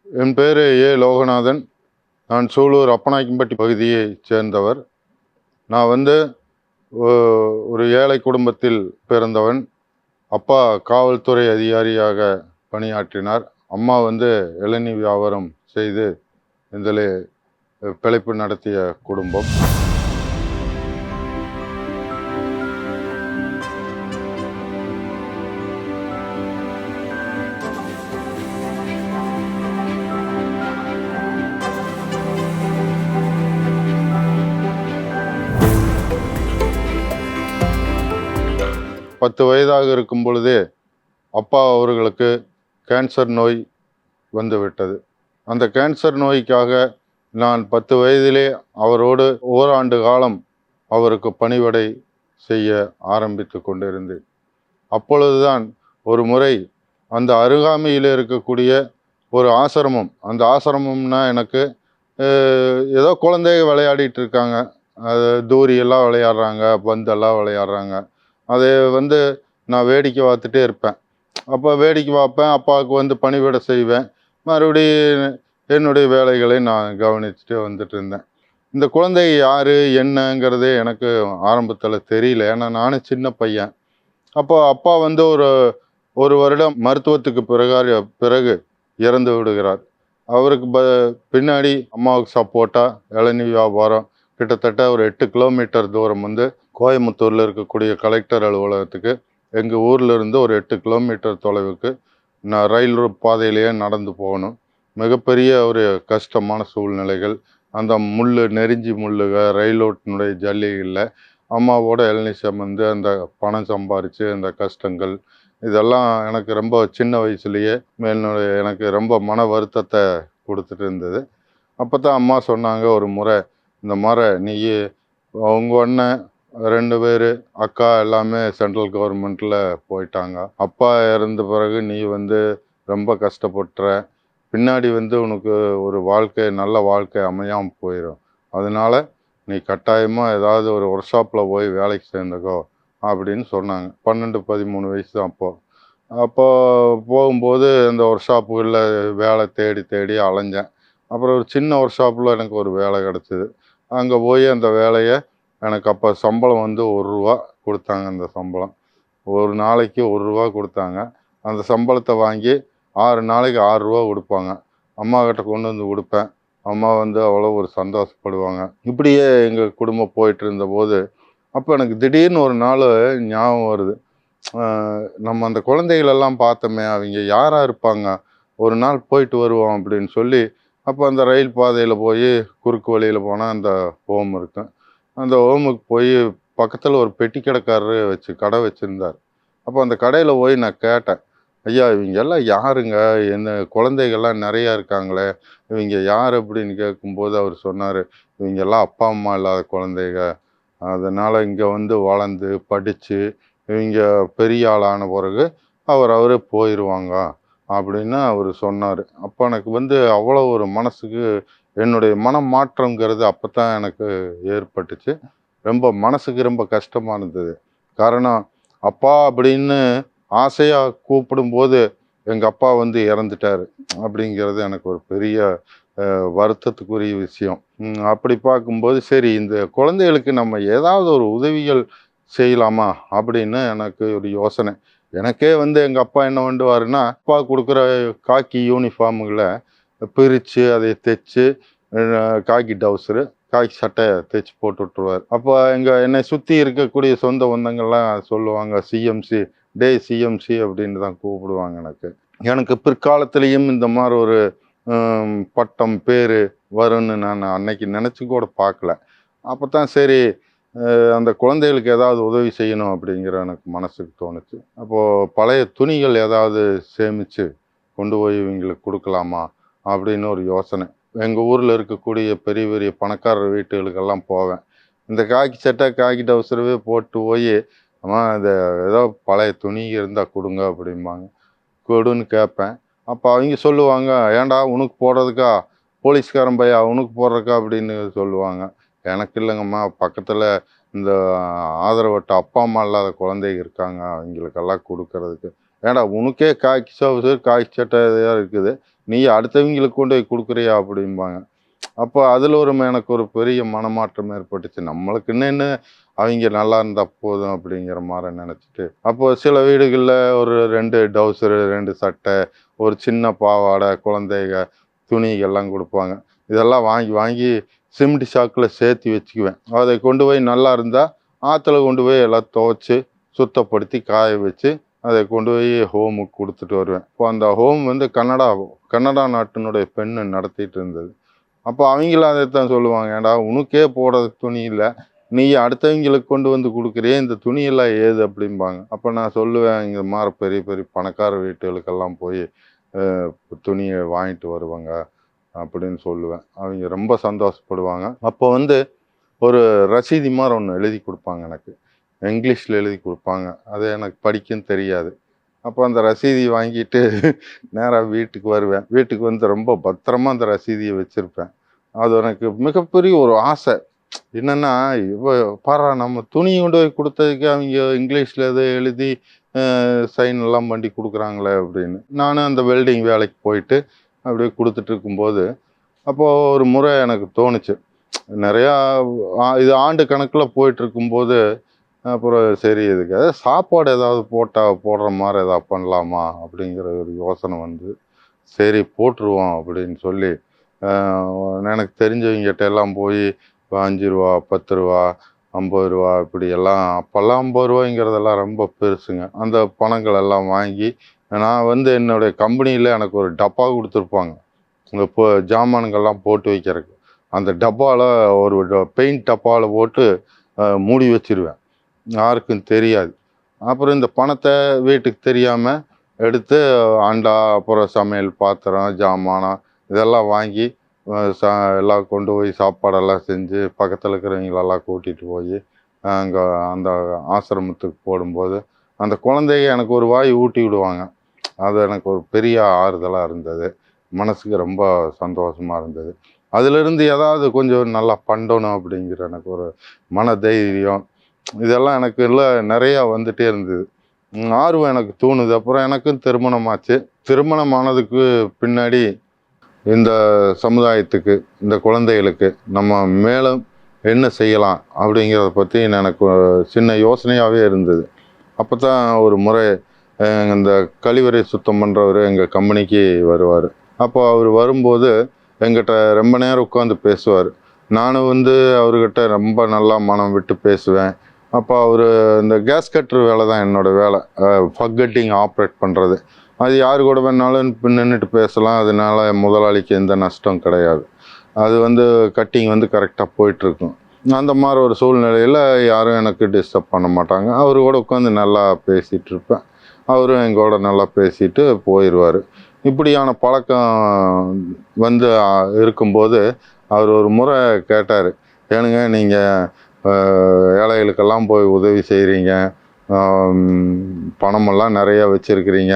என் பேர் லோகநாதன். நான் சூலூர் அப்பநாயக்கன்பட்டி பகுதியைச் சேர்ந்தவர். நான் ஒரு ஏழை குடும்பத்தில் பிறந்தவன். அப்பா காவல்துறை அதிகாரியாக பணியாற்றினார். அம்மா இளநீர் வியாபாரம் செய்து இதில் பிழைப்பு நடத்திய குடும்பம். 10 வயதாக இருக்கும் பொழுதே அப்பா அவர்களுக்கு கேன்சர் நோய் வந்துவிட்டது. அந்த கேன்சர் நோய்க்காக நான் 10 வயதிலே அவரோடு ஓராண்டு காலம் அவருக்கு பணிவிடை செய்ய ஆரம்பித்து கொண்டிருந்தேன். அப்பொழுதுதான் ஒரு முறை அந்த அருகாமையில் இருக்கக்கூடிய ஒரு ஆசிரமம், அந்த ஆசிரமம்னா எனக்கு ஏதோ குழந்தைங்க விளையாடிட்டு இருக்காங்க, அது தூரியெல்லாம் விளையாடுறாங்க, பந்தெல்லாம் விளையாடுறாங்க. அதை நான் வேடிக்கை பார்த்துட்டே இருப்பேன். அப்போ வேடிக்கை பார்ப்பேன், அப்பாவுக்கு பணிவிடை செய்வேன். மறுபடியும் என்னுடைய வேலைகளை நான் கவனிச்சுட்டு வந்துட்டு இருந்தேன். இந்த குழந்தை யார் என்னங்கிறதே எனக்கு ஆரம்பத்தில் தெரியல. ஏன்னா நானும் சின்ன பையன். அப்போ அப்பா ஒரு வருடம் மருத்துவத்துக்கு பிறகு இறந்து விடுகிறார். அவருக்கு பின்னாடி அம்மாவுக்கு சப்போர்ட்டாக இளநீர் வியாபாரம் கிட்டத்தட்ட ஒரு 8 கிலோமீட்டர் தூரம் கோயம்புத்தூரில் இருக்கக்கூடிய கலெக்டர் அலுவலகத்துக்கு எங்கள் ஊரில் இருந்து ஒரு 8 கிலோமீட்டர் தொலைவுக்கு நான் ரயில் பாதையிலேயே நடந்து போகணும். மிகப்பெரிய ஒரு கஷ்டமான சூழ்நிலைகள். அந்த நெறிஞ்சி முள்ளுக, ரயில் ஓட்டினுடைய ஜல்லிகளில் அம்மாவோட இளநீர் சமந்து அந்த பணம் சம்பாரித்து அந்த கஷ்டங்கள் இதெல்லாம் எனக்கு ரொம்ப சின்ன வயசுலேயே எனக்கு ரொம்ப மன வருத்தத்தை கொடுத்துட்டு இருந்தது. அப்போ தான் அம்மா சொன்னாங்க ஒரு முறை, இந்த மாதிரி நீ உங்கள் அண்ணன் 2 பேர் அக்கா எல்லாமே சென்ட்ரல் கவர்மெண்ட்டில் போயிட்டாங்க. அப்பா இறந்த பிறகு நீ ரொம்ப கஷ்டப்பட்டுற. பின்னாடி உனக்கு ஒரு நல்ல வாழ்க்கை அமையாமல் போயிடும். அதனால நீ கட்டாயமாக ஏதாவது ஒரு ஒர்க் ஷாப்பில் போய் வேலைக்கு சேர்ந்துக்கோ அப்படின்னு சொன்னாங்க. 12, 13 வயசு தான் அப்போ போகும்போது அந்த ஒர்க் ஷாப்புகளில் வேலை தேடி அலைஞ்சேன். அப்புறம் ஒரு சின்ன ஒர்க் ஷாப்பில் எனக்கு ஒரு வேலை கிடச்சிது. அங்கே போய் அந்த வேலையை எனக்கு அப்போ சம்பளம் ₹1 கொடுத்தாங்க. அந்த சம்பளம் ஒரு நாளைக்கு ₹1 கொடுத்தாங்க. அந்த சம்பளத்தை வாங்கி 6 நாளைக்கு ₹6 கொடுப்பாங்க. அம்மா கிட்ட கொண்டு வந்து கொடுப்பேன். அம்மா அவ்வளோ ஒரு சந்தோஷப்படுவாங்க. இப்படியே எங்கள் குடும்பம் போயிட்டு இருந்தபோது அப்போ எனக்கு திடீர்னு ஒரு நாள் ஞாபகம் வருது. நம்ம அந்த குழந்தைகளெல்லாம் பார்த்தோமே, அவங்க யாராக இருப்பாங்க, ஒரு நாள் போயிட்டு வருவோம் அப்படின்னு சொல்லி, அப்போ அந்த ரயில் பாதையில் போய் குறுக்கு வழியில் போனால் அந்த ஹோம் இருக்கும். அந்த ஹோமுக்கு போய் பக்கத்தில் ஒரு பெட்டி கடைக்காரர் கடை வச்சுருந்தார். அப்போ அந்த கடையில் போய் நான் கேட்டேன், ஐயா இவங்கெல்லாம் யாருங்க, என்ன குழந்தைகள்லாம் நிறையா இருக்காங்களே, இவங்க யார் அப்படின்னு கேட்கும்போது அவர் சொன்னார், இவங்கெல்லாம் அப்பா அம்மா இல்லாத குழந்தைங்க, அதனால் இங்கே வளர்ந்து படித்து இவங்க பெரிய ஆளான பிறகு அவரே போயிடுவாங்க அப்படின்னு அவர் சொன்னார். அப்போ எனக்கு அவ்வளோ ஒரு மனசுக்கு என்னுடைய மனம் மாற்றங்கிறது அப்போ தான் எனக்கு ஏற்பட்டுச்சு. மனசுக்கு ரொம்ப கஷ்டமாக இருந்தது. காரணம் அப்பா அப்படின்னு ஆசையாக கூப்பிடும்போது எங்கள் அப்பா இறந்துட்டார் அப்படிங்கிறது எனக்கு ஒரு பெரிய வருத்தத்துக்குரிய விஷயம். அப்படி பார்க்கும்போது சரி, இந்த குழந்தைகளுக்கு நம்ம ஏதாவது ஒரு உதவிகள் செய்யலாமா அப்படின்னு எனக்கு ஒரு யோசனை. எனக்கே எங்கள் அப்பா என்ன பண்ணுவாருன்னா, அப்பா கொடுக்குற காக்கி யூனிஃபார்முகளை பிரித்து அதை தைச்சு காக்கி டவுசரு காக்கி சட்டை தைச்சி போட்டு விட்ருவார். அப்போ என்னை சுற்றி இருக்கக்கூடிய சொந்த பந்தங்கள்லாம் சொல்லுவாங்க, சிஎம்சி சிஎம்சி அப்படின்னு தான் கூப்பிடுவாங்க. எனக்கு பிற்காலத்திலையும் இந்த மாதிரி ஒரு பட்டம் பேர் வரும்னு நான் அன்னைக்கு நினச்சி கூட பார்க்கல. அப்போ தான் சரி, அந்த குழந்தைகளுக்கு ஏதாவது உதவி செய்யணும் அப்படிங்கிற எனக்கு மனசுக்கு தோணுச்சு. அப்போது பழைய துணிகள் ஏதாவது சேமித்து கொண்டு போய் இவங்களுக்கு கொடுக்கலாமா அப்படின்னு ஒரு யோசனை. எங்கள் ஊரில் இருக்கக்கூடிய பெரிய பெரிய பணக்காரர் வீட்டுகளுக்கெல்லாம் போவேன். இந்த காக்கி சட்டை காக்கி டவுசரவே போட்டு போய், அம்மா இந்த ஏதோ பழைய துணி இருந்தால் கொடுங்க அப்படிம்பாங்க. கொடுன்னு கேட்பேன். அப்போ அவங்க சொல்லுவாங்க, ஏன்டா உனக்கு போடுறதுக்கா, போலீஸ்காரன் பையா உனக்கு போடுறக்கா அப்படின்னு சொல்லுவாங்க. எனக்கு இல்லைங்கம்மா, பக்கத்தில் இந்த ஆதரவற்ற அப்பா அம்மா இல்லாத குழந்தைங்க இருக்காங்க, அவங்களுக்கெல்லாம் கொடுக்கறதுக்கு. ஏன்டா உனக்கே காக்கி டவுசர் காக்கி சட்டை இதாக இருக்குது, நீ அடுத்தவங்களுக்கு கொண்டு போய் கொடுக்குறியா அப்படிம்பாங்க. அப்போ அதில் எனக்கு ஒரு பெரிய மனமாற்றம் ஏற்பட்டுச்சு. நம்மளுக்குன்னு என்ன அவங்க நல்லா இருந்தா போதும் அப்படிங்கிற மாதிரி நினச்சிட்டு, அப்போ சில வீடுகளில் ஒரு 2 டவுசரு, 2 சட்டை, ஒரு சின்ன பாவாடை, குழந்தைக துணிகள்லாம் கொடுப்பாங்க. இதெல்லாம் வாங்கி வாங்கி சிமெண்ட் சாக்கில் சேர்த்து வச்சுக்குவேன். அதை கொண்டு போய் நல்லா இருந்தால் ஆற்றுல கொண்டு போய் எல்லாம் துவைச்சி சுத்தப்படுத்தி காய வச்சு அதை கொண்டு போய் ஹோமுக்கு கொடுத்துட்டு வருவேன். இப்போ அந்த ஹோம் வந்து கனடா நாட்டினுடைய பெண்ணு நடத்திட்டு இருந்தது. அப்போ அவங்களும் அதைத்தான் சொல்லுவாங்க, ஏன்டா உனக்கே போட துணி இல்லை, நீ அடுத்தவங்களுக்கு கொண்டு வந்து கொடுக்குறியே, இந்த துணியெல்லாம் ஏது அப்படிம்பாங்க. அப்போ நான் சொல்லுவேன், இங்கே மாதிரி பெரிய பெரிய பணக்கார வீட்டுகளுக்கெல்லாம் போய் துணியை வாங்கிட்டு வருவாங்க அப்படின்னு சொல்லுவேன். அவங்க ரொம்ப சந்தோஷப்படுவாங்க. அப்போ வந்து ஒரு ரசீதி மாதிரி ஒன்று எழுதி கொடுப்பாங்க எனக்கு. இங்கிலீஷில் எழுதி கொடுப்பாங்க. அது எனக்கு படிக்கும் தெரியாது. அப்போ அந்த ரசீதி வாங்கிட்டு நேராக வீட்டுக்கு வருவேன். வீட்டுக்கு வந்து ரொம்ப பத்திரமா அந்த ரசீதியை வச்சுருப்பேன். அது எனக்கு மிகப்பெரிய ஒரு ஆசை. என்னென்னா, பாரா நம்ம துணி கொண்டு போய் கொடுத்ததுக்கு அவங்க இங்கிலீஷில் எதோ எழுதி சைன் எல்லாம் பண்ணி கொடுக்குறாங்களே அப்படின்னு. நானும் அந்த வெல்டிங் வேலைக்கு போயிட்டு அப்படியே கொடுத்துட்டு இருக்கும்போது, அப்போது ஒரு முறை எனக்கு தோணுச்சு, நிறையா இது ஆண்டு கணக்கில் போயிட்டுருக்கும்போது, அப்புறம் சரி இதுக்கு சாப்பாடு ஏதாவது போடுற மாதிரி ஏதாவது பண்ணலாமா அப்படிங்கிற ஒரு யோசனை வந்து, சரி போட்டுருவோம் அப்படின்னு சொல்லி எனக்கு தெரிஞ்சவங்ககிட்ட எல்லாம் போய் 5 ரூபா, 10 ரூபா, 50 ரூபா இப்படி எல்லாம், அப்போல்லாம் 50 ரூபாய்ங்கிறதெல்லாம் ரொம்ப பெருசுங்க. அந்த பணங்கள் எல்லாம் வாங்கி நான் வந்து என்னுடைய கம்பெனியில் எனக்கு ஒரு டப்பா கொடுத்துருப்பாங்க, இந்த ஜாமான்கள்லாம் போட்டு வைக்கிறதுக்கு. அந்த டப்பாவில் ஒரு பெயிண்ட் டப்பாவில் போட்டு மூடி வச்சிருவேன், யாருக்கும் தெரியாது. அப்புறம் இந்த பணத்தை வீட்டுக்கு தெரியாமல் எடுத்து அண்டா, அப்புறம் சமையல் பாத்திரம், ஜாமானம் இதெல்லாம் வாங்கி எல்லாம் கொண்டு போய் சாப்பாடெல்லாம் செஞ்சு பக்கத்தில் இருக்கிறவங்களெல்லாம் கூட்டிகிட்டு போய் அங்கே அந்த ஆசிரமத்துக்கு போடும்போது அந்த குழந்தைய எனக்கு ஒரு வாய் ஊட்டி விடுவாங்க. அது எனக்கு ஒரு பெரிய ஆறுதலாக இருந்தது. மனசுக்கு ரொம்ப சந்தோஷமாக இருந்தது. அதிலிருந்து ஏதாவது கொஞ்சம் நல்லா பண்ணணும் அப்படிங்கிற எனக்கு ஒரு மன தைரியம், இதெல்லாம் எனக்கு நிறையா வந்துகிட்டே இருந்தது. ஆர்வம் எனக்கு தோணுது. அப்புறம் எனக்கும் திருமணம் ஆச்சு. திருமணம் ஆனதுக்கு பின்னாடி இந்த சமுதாயத்துக்கு, இந்த குழந்தைகளுக்கு நம்ம மேலும் என்ன செய்யலாம் அப்படிங்கிறத பற்றி எனக்கு சின்ன யோசனையாகவே இருந்தது. அப்போ தான் ஒரு முறை இந்த கழிவறை சுத்தம் பண்ணுறவர் எங்கள் கம்பெனிக்கு வருவார். அப்போ அவர் வரும்போது எங்கிட்ட ரொம்ப நேரம் உட்காந்து பேசுவார். நானும் வந்து அவர்கிட்ட ரொம்ப நல்லா மனம் விட்டு பேசுவேன். அப்போ அவர் இந்த கேஸ் கட்டர் வேலை தான் என்னோடய வேலை, ஃபக்கட்டிங் ஆப்ரேட் பண்ணுறது. அது யார் கூட வேணாலும் நின்றுட்டு பேசலாம், அதனால முதலாளிக்கு எந்த நஷ்டம் கிடையாது. அது வந்து கட்டிங் வந்து கரெக்டாக போயிட்டுருக்கும். அந்த மாதிரி ஒரு சூழ்நிலையில் யாரும் எனக்கு டிஸ்டர்ப் பண்ண மாட்டாங்க. அவர் கூட உட்காந்து நல்லா பேசிகிட்டு இருப்பேன், அவரும் எங்களோட நல்லா பேசிட்டு போயிடுவார். இப்படியான பழக்கம் வந்து இருக்கும்போது அவர் ஒரு முறை கேட்டார், ஏனுங்க நீங்கள் ஏழைகளுக்கெல்லாம் போய் உதவி செய்கிறீங்க, பணமெல்லாம் நிறையா வச்சுருக்கிறீங்க,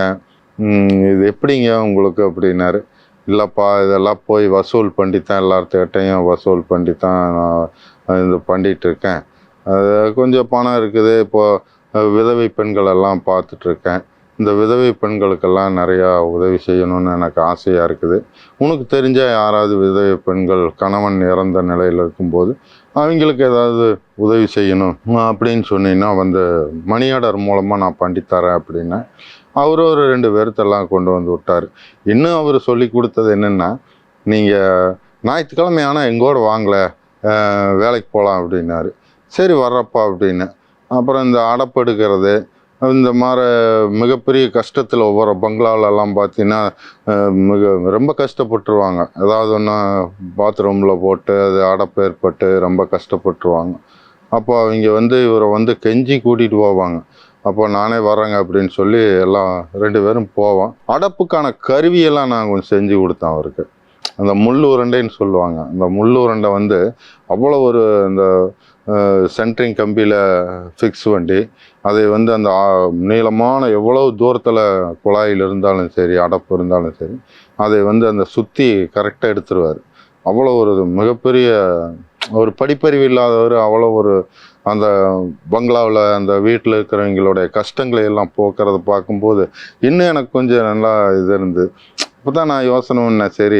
இது எப்படிங்க உங்களுக்கு அப்படின்னாரு. இல்லைப்பா, இதெல்லாம் போய் வசூல் பண்ணி தான் எல்லாத்துக்கிட்டையும் வசூல் பண்ணி தான் நான் இது பண்ணிகிட்ருக்கேன். அது கொஞ்சம் பணம் இருக்குது. இப்போது விதவை பெண்களெல்லாம் பார்த்துட்ருக்கேன். இந்த விதவை பெண்களுக்கெல்லாம் நிறையா உதவி செய்யணும்னு எனக்கு ஆசையாக இருக்குது. உனக்கு தெரிஞ்ச யாராவது விதவை பெண்கள் கணவன் இறந்த நிலையில் இருக்கும்போது அவங்களுக்கு ஏதாவது உதவி செய்யணும் அப்படின்னு சொன்னீங்கன்னா வந்து மணி ஆர்டர் மூலமாக நான் பண்ணித்தரேன் அப்படின்னு அவர் ஒரு 2 பேர்த்தெல்லாம் கொண்டு வந்து விட்டார். இன்னும் அவர் சொல்லி கொடுத்தது என்னென்னா, நீங்கள் ஞாயிற்றுக்கிழமை ஆனால் எங்கூட வாங்கலை, வேலைக்கு போகலாம் அப்படின்னாரு. சரி வர்றப்பா அப்படின்னு. அப்புறம் இந்த அடப்பெடுக்கிறது, இந்த மாதிரி மிகப்பெரிய கஷ்டத்தில் ஒவ்வொரு பங்களாவிலலாம் பார்த்தீங்கன்னா ரொம்ப கஷ்டப்பட்டுருவாங்க. ஏதாவது ஒன்று பாத்ரூமில் போட்டு அது அடப்பு ஏற்பட்டு ரொம்ப கஷ்டப்பட்டுருவாங்க. அப்போ அவங்க வந்து இவரை வந்து கெஞ்சி கூட்டிகிட்டு போவாங்க. அப்போ நானே வரேங்க அப்படின்னு சொல்லி எல்லாம் 2 பேரும் போவோம். அடப்புக்கான கருவியெல்லாம் நான் கொஞ்சம் செஞ்சு கொடுத்தேன் அவருக்கு. அந்த முள் உருண்டைன்னு சொல்லுவாங்க. அந்த முள் உருண்டை வந்து அவ்வளோ ஒரு இந்த சென்ட்ரிங் கம்பியில் ஃபிக்ஸ் பண்ணி அதை வந்து அந்த நீளமான எவ்வளோ தூரத்தில் குழாயில் இருந்தாலும் சரி, அடப்பு இருந்தாலும் சரி, அதை வந்து அந்த சுற்றி கரெக்டாக எடுத்துருவார். அவ்வளோ ஒரு மிகப்பெரிய ஒரு படிப்பறிவு இல்லாதவர். அவ்வளோ ஒரு அந்த பங்களாவில் அந்த வீட்டில் இருக்கிறவங்களுடைய கஷ்டங்களை எல்லாம் போக்குறத பார்க்கும்போது இன்னும் எனக்கு கொஞ்சம் நல்லா இது இருந்து, அப்போ தான் நான் யோசனை பண்ணேன், சரி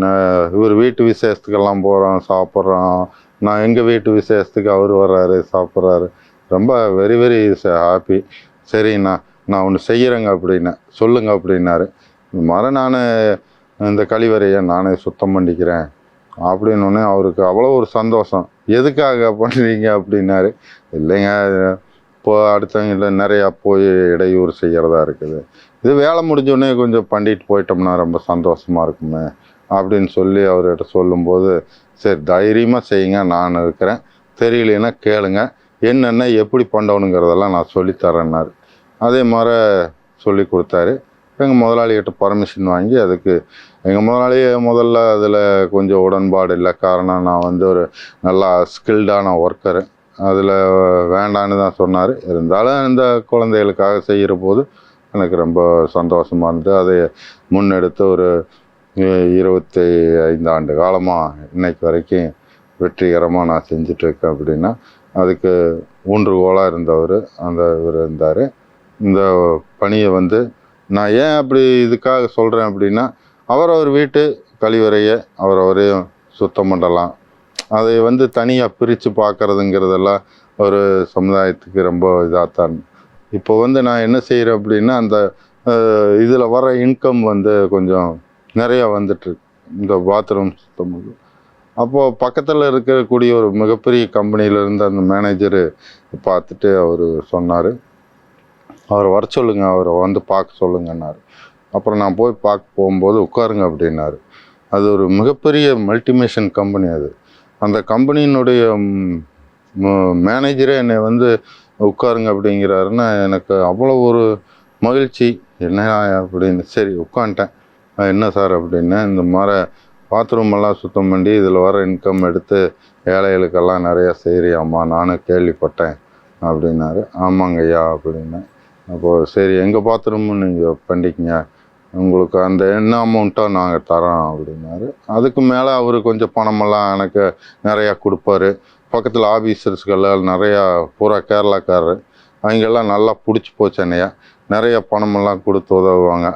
நான் இவர் வீட்டு விசேஷத்துக்கெல்லாம் போகிறோம், சாப்பிட்றோம், நான் எங்கள் வீட்டு விசேஷத்துக்கு அவர் வர்றாரு, சாப்பிட்றாரு, ரொம்ப வெரி வெரி ஹாப்பி. சரிண்ணா, நான் ஒன்று செய்கிறேங்க அப்படின்னேன், சொல்லுங்க அப்படின்னாரு. இந்த மாதிரி நான் இந்த கழிவறையை நானே சுத்தம் பண்ணிக்கிறேன் அப்படின்னோடனே அவருக்கு அவ்வளோ ஒரு சந்தோஷம். எதுக்காக பண்ணுறீங்க அப்படின்னாரு. இல்லைங்க, இப்போ அடுத்தவங்கள நிறையா போய் இடையூறு செய்கிறதா இருக்குது, இது வேலை முடிஞ்சோடனே கொஞ்சம் பண்ணிட்டு போயிட்டோம்னா ரொம்ப சந்தோஷமாக இருக்குமே அப்படின்னு சொல்லி அவர்கிட்ட சொல்லும்போது, சரி தைரியமாக செய்யுங்க, நான் இருக்கிறேன், தெரியலன்னா கேளுங்க, என்னென்ன எப்படி பண்ணணுங்கிறதெல்லாம் நான் சொல்லித்தரேன்னாரு. அதே மாதிரி சொல்லி கொடுத்தாரு. எங்கள் முதலாளிகிட்ட பர்மிஷன் வாங்கி, அதுக்கு எங்கள் முதலாளியே முதல்ல அதில் கொஞ்சம் உடன்பாடு இல்லை. காரணம், நான் வந்து ஒரு நல்லா ஸ்கில்டான ஒர்க்கரு, அதில் வேண்டான்னு தான் சொன்னார். இருந்தாலும் இந்த குழந்தைகளுக்காக செய்கிற போது எனக்கு ரொம்ப சந்தோஷமாக இருந்தது. அதை முன்னெடுத்து ஒரு 25 ஆண்டு காலமாக இன்னைக்கு வரைக்கும் வெற்றிகரமாக நான் செஞ்சிட்ருக்கேன். அப்படின்னா அதுக்கு ஊன்றுகோலாக இருந்தவர் அந்த இவர் இருந்தார். இந்த பணியை வந்து நான் ஏன் அப்படி இதுக்காக சொல்கிறேன் அப்படின்னா, அவரவர் வீட்டு கழிவறையை அவரவரையும் சுத்தம் பண்ணலாம். அதை வந்து தனியாக பிரித்து பார்க்குறதுங்கிறதெல்லாம் ஒரு சமுதாயத்துக்கு ரொம்ப இதாகத்தான். இப்போ வந்து நான் என்ன செய்கிறேன் அப்படின்னா, அந்த இதில் வர இன்கம் வந்து கொஞ்சம் நிறையா வந்துட்டுருக்கு இந்த பாத்ரூம் சுத்தம். அப்போது பக்கத்தில் இருக்கக்கூடிய ஒரு மிகப்பெரிய கம்பெனியிலேருந்து அந்த மேனேஜரு பார்த்துட்டு அவர் சொன்னார், அவரை வர சொல்லுங்க, அவரை வந்து பார்க்க சொல்லுங்கன்னாரு. அப்புறம் நான் போய் பார்க்க போகும்போது, உட்காருங்க அப்படின்னாரு. அது ஒரு மிகப்பெரிய மல்டிமேஷன் கம்பெனி அது. அந்த கம்பெனியினுடைய மேனேஜரே என்னை வந்து உட்காருங்க அப்படிங்கிறாருன்னா எனக்கு அவ்வளோ ஒரு மகிழ்ச்சி. என்ன அப்படின்னு சரி உட்காந்துட்டேன். என்ன சார் அப்படின்னா, இந்த மாதிரி பாத்ரூம் எல்லாம் சுத்தம் பண்ணி இதில் வர இன்கம் எடுத்து ஏழைகளுக்கெல்லாம் நிறையா செய்கிறியாம்மா, நானும் கேள்விப்பட்டேன் அப்படின்னாரு. ஆமாங்க ஐயா அப்படின்னேன். அப்போது சரி, எங்கள் பாத்ரூமும் நீங்கள் பண்ணிக்கங்க, உங்களுக்கு அந்த என்ன அமௌண்ட்டோ நாங்கள் தரோம் அப்படின்னாரு. அதுக்கு மேலே அவர் கொஞ்சம் பணமெல்லாம் எனக்கு நிறையா கொடுப்பாரு. பக்கத்தில் ஆஃபீஸர்ஸ்கெல்லாம் நிறையா பூரா கேரளாக்காரர், அவங்கெல்லாம் நல்லா பிடிச்சி போச்சு என்னையா, நிறைய பணமெல்லாம் கொடுத்து உதவுவாங்க.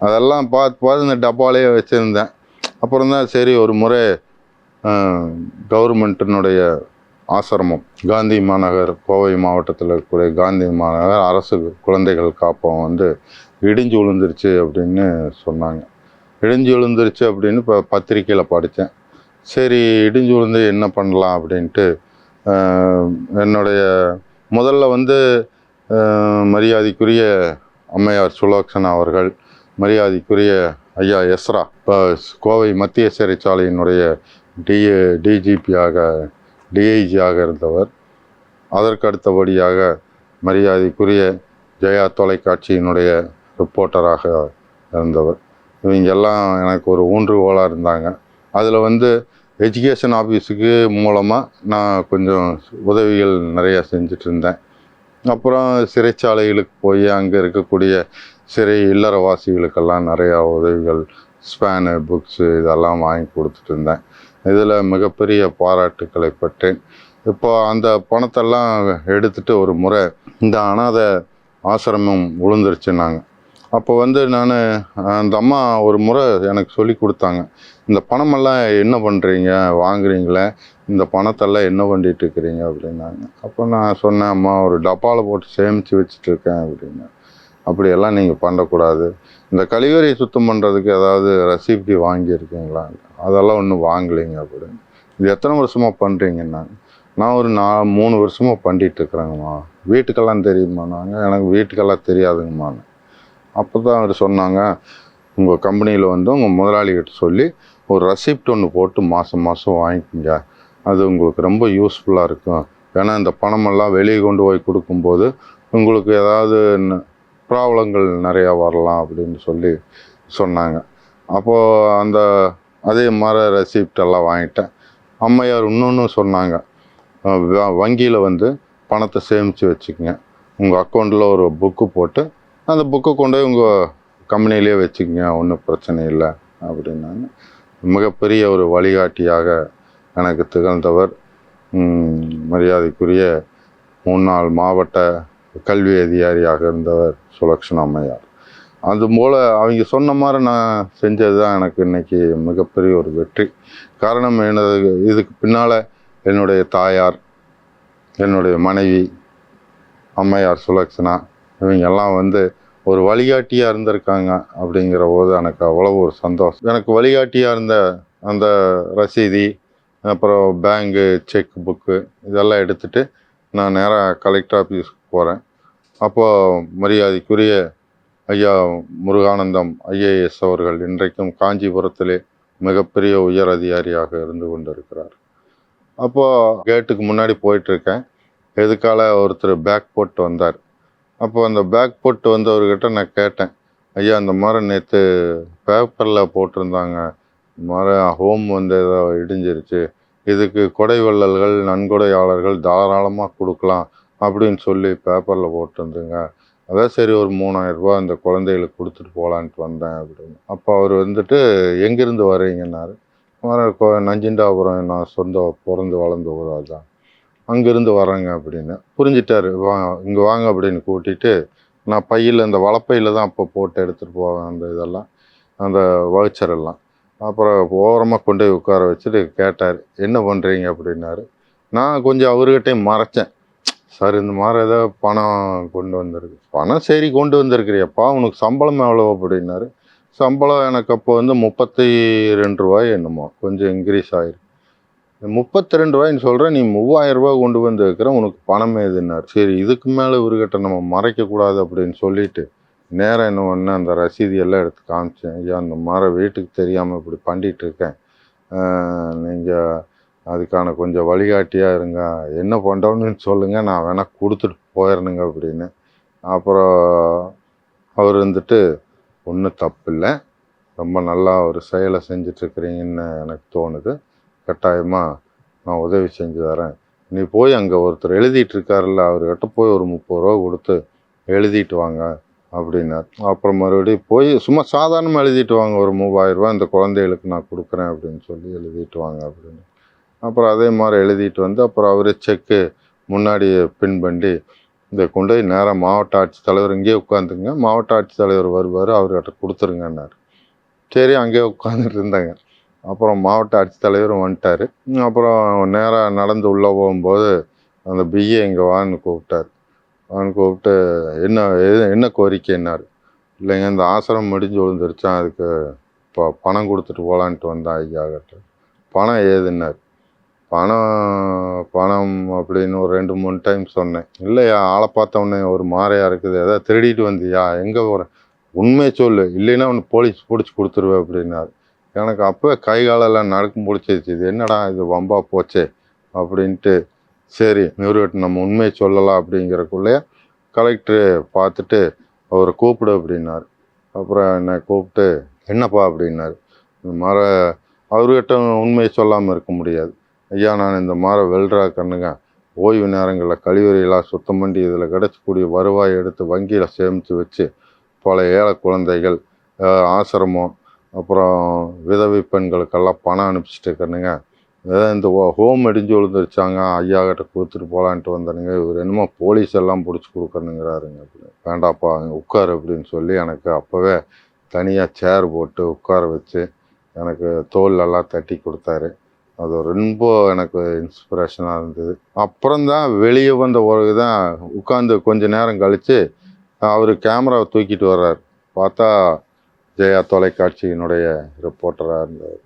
அதெல்லாம் பார்த்து இந்த டப்பாலேயே வச்சுருந்தேன். அப்புறம் தான் சரி, ஒரு முறை கவர்மெண்ட்டினுடைய ஆசிரமம் காந்தி மாநகர், கோவை மாவட்டத்தில் இருக்கக்கூடிய காந்தி மாநகர் அரசு குழந்தைகள் காப்பகம் வந்து இடிஞ்சு விழுந்துருச்சு அப்படின்னு சொன்னாங்க. இடிஞ்சு விழுந்துருச்சு அப்படின்னு இப்போ பத்திரிக்கையில் படித்தேன். சரி, இடிஞ்சு விழுந்து என்ன பண்ணலாம் அப்படின்ட்டு என்னுடைய முதல்ல வந்து மரியாதைக்குரிய அம்மையார் சுலோக்ஷனா அவர்கள், மரியாதைக்குரிய ஐயா எஸ்ரா, இப்போ கோவை மத்திய சிறைச்சாலையினுடைய டிஐஜியாக இருந்தவர், அதற்கு அடுத்தபடியாக மரியாதைக்குரிய ஜெயா தொலைக்காட்சியினுடைய ரிப்போர்ட்டராக இருந்தவர், இவங்கெல்லாம் எனக்கு ஒரு ஊன்றுகோலாக இருந்தாங்க. அதில் வந்து எஜுகேஷன் ஆஃபீஸுக்கு மூலமாக நான் கொஞ்சம் உதவிகள் நிறையா செஞ்சுட்டு இருந்தேன். அப்புறம் சிறைச்சாலைகளுக்கு போய் அங்கே இருக்கக்கூடிய சிறை இல்லறவாசிகளுக்கெல்லாம் நிறையா உதவிகள், ஸ்பேனு, புக்ஸு இதெல்லாம் வாங்கி கொடுத்துட்டு இருந்தேன். இதில் மிகப்பெரிய பாராட்டுக்களை பெற்றேன். இப்போ அந்த பணத்தெல்லாம் எடுத்துகிட்டு ஒரு முறை இந்த அனாதை ஆசிரமம் விழுந்துருச்சுன்னாங்க. அப்போ வந்து நான் அந்த அம்மா ஒரு முறை எனக்கு சொல்லி கொடுத்தாங்க, இந்த பணமெல்லாம் என்ன பண்ணுறீங்க, வாங்குறீங்களே, இந்த பணத்தெல்லாம் என்ன பண்ணிட்டு இருக்கிறீங்க அப்படின்னாங்க. அப்போ நான் சொன்னேன், அம்மா ஒரு டப்பாவில் போட்டு சேமித்து வச்சுட்ருக்கேன் அப்படின்னு. அப்படியெல்லாம் நீங்கள் பண்ணக்கூடாது, இந்த கழிவறை சுத்தம் பண்ணுறதுக்கு ஏதாவது ரெசிப்டி வாங்கியிருக்கீங்களா, அதெல்லாம் ஒன்றும் வாங்கலைங்க அப்படின்னு. இது எத்தனை வருஷமாக பண்ணுறீங்கன்னாங்க. நான் ஒரு 3 வருஷமாக பண்ணிகிட்ருக்குறேங்கம்மா. வீட்டுக்கெல்லாம் தெரியுமா நாங்கள், எனக்கு வீட்டுக்கெல்லாம் தெரியாதுங்கம்மா. அப்போ தான் அவர் சொன்னாங்க, உங்கள் கம்பெனியில் வந்து உங்கள் முதலாளிகிட்ட சொல்லி ஒரு ரெசிப்ட் ஒன்று போட்டு மாதம் மாதம் வாங்கிக்கிங்க, அது உங்களுக்கு ரொம்ப யூஸ்ஃபுல்லாக இருக்கும். ஏன்னா இந்த பணமெல்லாம் வெளியே கொண்டு போய் கொடுக்கும்போது உங்களுக்கு ஏதாவது ப்ராப்ளங்கள் நிறையா வரலாம் அப்படின்னு சொல்லி சொன்னாங்க. அப்போது அதே மாதிரி ரெசிப்டெல்லாம் வாங்கிட்டேன். அம்மையார் இன்னொன்று சொன்னாங்க, வங்கியில் வந்து பணத்தை சேமித்து வச்சுக்கோங்க, உங்கள் அக்கௌண்ட்டில் ஒரு புக்கு போட்டு அந்த புக்கை கொண்டு போய் உங்கள் கம்பெனிலேயே வச்சுக்கோங்க, ஒன்றும் பிரச்சனை இல்லை அப்படின்னாங்க. மிகப்பெரிய ஒரு வழிகாட்டியாக எனக்கு திகழ்ந்தவர் மரியாதைக்குரிய முன்னாள் மாவட்ட கல்வி அதிகாரியாக இருந்தவர் சுலக்ஷனா அம்மையார். அது போல் அவங்க சொன்ன மாதிரி நான் செஞ்சது தான் எனக்கு இன்றைக்கி மிகப்பெரிய ஒரு வெற்றி. காரணம் எனது இதுக்கு பின்னால் என்னுடைய தாயார், என்னுடைய மனைவி அம்மையார் சுலக்ஷனா, இவங்கெல்லாம் ஒரு வழிகாட்டியாக இருந்திருக்காங்க. அப்படிங்கிற போது எனக்கு அவ்வளோ ஒரு சந்தோஷம். எனக்கு வழிகாட்டியாக இருந்த அந்த ரசீதி, அப்புறம் பேங்கு செக் புக்கு இதெல்லாம் எடுத்துகிட்டு நான் நேராக கலெக்டர் ஆஃபீஸுக்கு போகிறேன். அப்போது மரியாதைக்குரிய ஐயா முருகானந்தம் ஐஏஎஸ் அவர்கள் இன்றைக்கும் காஞ்சிபுரத்திலே மிகப்பெரிய உயர் அதிகாரியாக இருந்து கொண்டிருக்கிறார். அப்போது கேட்டுக்கு முன்னாடி போயிட்டுருக்கேன். எதுக்கால ஒருத்தர் பேக் போட்டு வந்தார். அப்போ அந்த பேக் போட்டு வந்தவர்கிட்ட நான் கேட்டேன், ஐயா இந்த மாதிரி நேற்று பேப்பரில் போட்டிருந்தாங்க, இந்த மாதிரி ஹோம் ஏதோ இடிஞ்சிருச்சு, இதுக்கு கொடை வள்ளல்கள் நன்கொடையாளர்கள் தாராளமாக கொடுக்கலாம் அப்படின்னு சொல்லி பேப்பரில் போட்டிருந்துங்க. அதான் சரி ஒரு 3000 ரூபா அந்த குழந்தைகளுக்கு கொடுத்துட்டு போகலான்ட்டு வந்தேன் அப்படின்னு. அப்போ அவர் எங்கேருந்து வரீங்கன்னாரு. நஞ்சிண்டாபுரம், நான் சொந்த பிறந்து வளர்ந்த ஊர் அதுதான், அங்கேருந்து வரேங்க அப்படின்னு. புரிஞ்சிட்டாரு. இங்கே வாங்க அப்படின்னு கூட்டிகிட்டு நான் பையில் அந்த வலப்பையில் தான் அப்போ போட்டு எடுத்துகிட்டு போவேன் அந்த இதெல்லாம், அந்த வவுச்சரெல்லாம். அப்புறம் ஓரமாக கொண்டு போய் உட்கார வச்சுட்டு கேட்டார், என்ன பண்ணுறீங்க அப்படின்னாரு. நான் கொஞ்சம் அவர்கிட்டையும் மறைச்சேன். சார் இந்த மாதிரி ஏதோ பணம் கொண்டு வந்திருக்கு. பணம் சரி கொண்டு வந்திருக்கிறியப்பா, உனக்கு சம்பளம் எவ்வளோ அப்படின்னாரு. சம்பளம் எனக்கு அப்போ 32 ரூபாய் என்னமோ, கொஞ்சம் இன்க்ரீஸ் ஆகிருக்கு. 32 ரூபாய்ன்னு சொல்கிறேன், நீ 3000 ரூபா கொண்டு வந்து வைக்கிற, உனக்கு பணம் ஏதுன்னாரு. சரி இதுக்கு மேலே இவர்கிட்ட நம்ம மறைக்கக்கூடாது அப்படின்னு சொல்லிட்டு நேராக என்ன பண்ணேன், அந்த ரசீதியெல்லாம் எடுத்து காமிச்சேன். ஐயா அந்த மாதிரி வீட்டுக்கு தெரியாமல் இப்படி பண்ணிட்டு இருக்கேன், நீங்கள் அதுக்கான கொஞ்சம் வழிகாட்டியாக இருங்க, என்ன பண்ணுறோன்னு சொல்லுங்கள், நான் வேணால் கொடுத்துட்டு போயிடணுங்க அப்படின்னு. அப்புறம் அவர் ஒன்றும் தப்பு இல்லை, ரொம்ப நல்லா ஒரு செயலை செஞ்சிட்ருக்கிறீங்கன்னு எனக்கு தோணுது, கட்டாயமாக நான் உதவி செஞ்சு தரேன், நீ போய் அங்கே ஒருத்தர் எழுதிட்டு இருக்காருல்ல அவர்கிட்ட போய் ஒரு 30 ரூபா கொடுத்து எழுதிட்டு வாங்க அப்படின்னார். அப்புறம் மறுபடியும் போய் சும்மா சாதாரணமாக எழுதிட்டு வாங்க, ஒரு 3000 ரூபா இந்த குழந்தைகளுக்கு நான் கொடுக்குறேன் அப்படின்னு சொல்லி எழுதிட்டு வாங்க அப்படின்னு. அப்புறம் அதே மாதிரி எழுதிட்டு அப்புறம் அவரே செக்கு முன்னாடி பின் பண்ணி இதை கொண்டு போய் நேராக மாவட்ட ஆட்சித்தலைவர் இங்கேயே உட்காந்துங்க, மாவட்ட ஆட்சித்தலைவர் வருவார், அவர்கிட்ட கொடுத்துருங்கன்னாரு. சரி அங்கேயே உட்காந்துட்டு இருந்தாங்க. அப்புறம் மாவட்ட ஆட்சித்தலைவரும் வந்துட்டார். அப்புறம் நேராக நடந்து உள்ளே போகும்போது அந்த பிஏ இங்கே வான்னு கூப்பிட்டார். வான்னு கூப்பிட்டு என்ன கோரிக்கைன்னாரு. இல்லைங்க இந்த ஆசிரமம் முடிஞ்சு விழுந்துருச்சான், அதுக்கு இப்போ பணம் கொடுத்துட்டு போகலான்ட்டு வந்தேன் ஐயா கிட்ட. பணம் ஏதுன்னார். பணம் அப்படின்னு ஒரு 2-3 டைம் சொன்னேன். இல்லையா ஆளை பார்த்தவொடனே ஒரு மாறையாக இருக்குது, எதாவது திருடிட்டு வந்தியா, எங்கே போகிற, உண்மையை சொல்லு, இல்லைன்னா ஒன்று போலீஸ் பிடிச்சி கொடுத்துருவேன் அப்படின்னாரு. எனக்கு அப்போ கை காலெல்லாம் நடுக்கம் பிடிச்சிருச்சு, இது என்னடா இது வம்பா போச்சே அப்படின்ட்டு. சரி இவர்கிட்ட நம்ம உண்மையை சொல்லலாம் அப்படிங்கிறக்குள்ளே கலெக்டரு பார்த்துட்டு அவரை கூப்பிடு அப்படின்னாரு. அப்புறம் என்னை கூப்பிட்டு என்னப்பா அப்படின்னாரு. இந்த மாதிரி அவர்கிட்ட உண்மையை சொல்லாமல் இருக்க முடியாது. ஐயா நான் இந்த மாதிரி வெல்ட்ரா கண்ணுங்க, ஓய்வு நேரங்களில் கழிவறையெல்லாம் சுத்தம் பண்ணி இதில் கிடச்சக்கூடிய வருவாயை எடுத்து வங்கியில் சேமித்து வச்சு பல ஏழை குழந்தைகள், ஆசிரமம், அப்புறம் விதவை பெண்களுக்கெல்லாம் பணம் அனுப்பிச்சிட்டு இருக்கணுங்க. இந்த ஹோம் இடிஞ்சு விழுந்துருச்சாங்க, ஐயா கிட்ட கொடுத்துட்டு போகலான்ட்டு வந்தனுங்க, இவர் என்னமோ போலீஸ் எல்லாம் பிடிச்சி கொடுக்கணுங்கிறாருங்க அப்படின்னு. வேண்டாப்பா உட்காரு அப்படின்னு சொல்லி எனக்கு அப்போவே தனியாக சேர் போட்டு உட்கார வச்சு எனக்கு தோல்லெல்லாம் தட்டி கொடுத்தாரு. அது ரொம்ப எனக்கு இன்ஸ்பிரேஷனாக இருந்தது. அப்புறம்தான் வெளியே வந்த பிறகு தான் உட்காந்து கொஞ்சம் நேரம் கழித்து அவர் கேமராவை தூக்கிட்டு வர்றார். பார்த்தா ஜெயா தொலைக்காட்சியினுடைய ரிப்போர்ட்டராக இருந்தார்.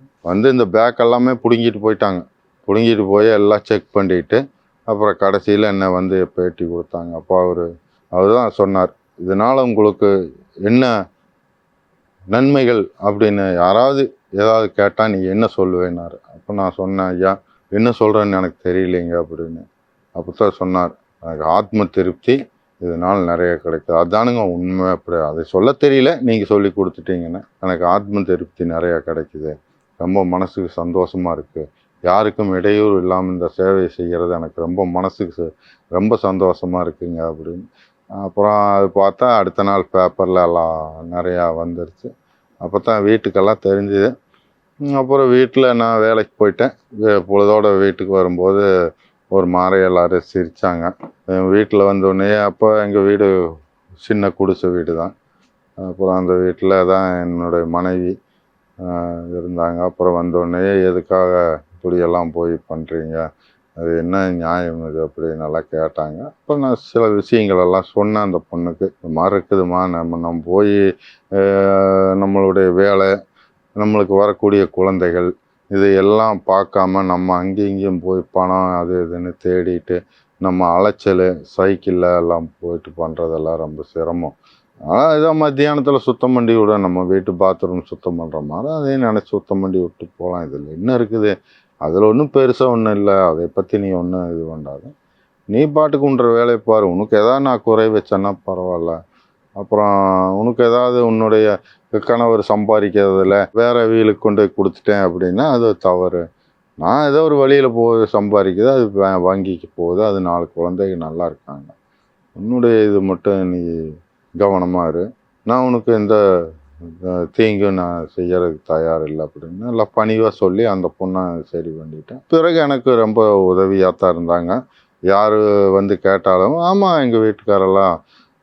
இந்த பேக் எல்லாமே பிடுங்கிட்டு போயிட்டாங்க. பிடுங்கிட்டு போய் எல்லாம் செக் பண்ணிட்டு அப்புறம் கடைசியில் என்ன பேட்டி கொடுத்தாங்க. அப்போ அவர் தான் சொன்னார், இதனால் உங்களுக்கு என்ன நன்மைகள் அப்படின்னு யாராவது ஏதாவது கேட்டால் நீங்கள் என்ன சொல்லுவேன்னாரு. அப்போ நான் சொன்னேன், ஐயா என்ன சொல்கிறேன்னு எனக்கு தெரியலைங்க அப்படின்னு. அப்போ தான் சொன்னார், எனக்கு ஆத்ம திருப்தி இதனால் நிறைய கிடைக்குது. அதானுங்க உண்மை, அப்படி அதை சொல்ல தெரியல, நீங்கள் சொல்லி கொடுத்துட்டீங்கன்னு. எனக்கு ஆத்ம திருப்தி நிறையா கிடைக்குது, ரொம்ப மனசுக்கு சந்தோஷமாக இருக்குது, யாருக்கும் இடையூறு இல்லாமல் இந்த சேவையை செய்கிறது எனக்கு ரொம்ப மனசுக்கு ரொம்ப சந்தோஷமாக இருக்குங்க அப்படின்னு. அப்புறம் அது பார்த்தா அடுத்த நாள் பேப்பரில் எல்லாம் நிறையா வந்துருச்சு. அப்போ தான் வீட்டுக்கெல்லாம் தெரிஞ்சுது. அப்புறம் வீட்டில் நான் வேலைக்கு போயிட்டேன். பொழுதோட வீட்டுக்கு வரும்போது ஒரு மாதிரி எல்லோரும் சிரித்தாங்க. வீட்டில் வந்தோடனே அப்போ எங்கள் வீடு சின்ன குடிசை வீடு தான். அப்புறம் அந்த வீட்டில் தான் என்னுடைய மனைவி இருந்தாங்க. அப்புறம் வந்தோடனே எதுக்காக இப்படியெல்லாம் போய் பண்ணுறீங்க, அது என்ன நியாயம் இது அப்படின்னு நல்லா கேட்டாங்க. அப்போ நான் சில விஷயங்கள் எல்லாம் சொன்னேன் அந்த பொண்ணுக்கு. இந்த மாதிரி இருக்குதுமா, நம்ம போய் நம்மளுடைய வேலை, நம்மளுக்கு வரக்கூடிய குழந்தைகள், இதையெல்லாம் பார்க்காம நம்ம அங்கேயும் இங்கேயும் போய் பணம் அது இதுன்னு தேடிட்டு நம்ம அலைச்சல் சைக்கிளில் எல்லாம் போயிட்டு பண்ணுறதெல்லாம் ரொம்ப சிரமம். ஆனால் ஏதோ மத்தியானத்தில் சுத்தம் பண்ணி விட, நம்ம வீட்டு பாத்ரூம் சுத்தம் பண்ணுற மாதிரி அதையும் நினச்சி சுத்தம் பண்ணி விட்டு போகலாம். இதில் என்ன இருக்குது, அதில் ஒன்றும் பெருசாக ஒன்றும் இல்லை, அதை பற்றி நீ ஒன்றும் இது பண்ணாத, நீ பாட்டுக்கு உன்ற வேலையை பாரு. உனக்கு எதாவது நான் குறை வச்சேன்னா பரவாயில்ல. அப்புறம் உனக்கு ஏதாவது உன்னுடைய கணவர் சம்பாதிக்கிறதுல வேற வீலுக்கு கொண்டு போய் கொடுத்துட்டேன் அப்படின்னா அது தவறு. நான் ஏதோ ஒரு வழியில் போய் சம்பாதிக்குது, அது வங்கிக்கு போகுது, அது 4 குழந்தைங்க நல்லா இருக்காங்க. உன்னுடைய இது மட்டும் நீ கவனமாக இரு, நான் உனக்கு எந்த தீங்கும் நான் செய்யறதுக்கு தயார் இல்லை அப்படின்னு நல்லா பணிவாக சொல்லி அந்த பொண்ணை சரி பண்ணிட்டேன். பிறகு எனக்கு ரொம்ப உதவியாக தான் இருந்தாங்க. யார் வந்து கேட்டாலும் ஆமாம் எங்கள் வீட்டுக்காரெல்லாம்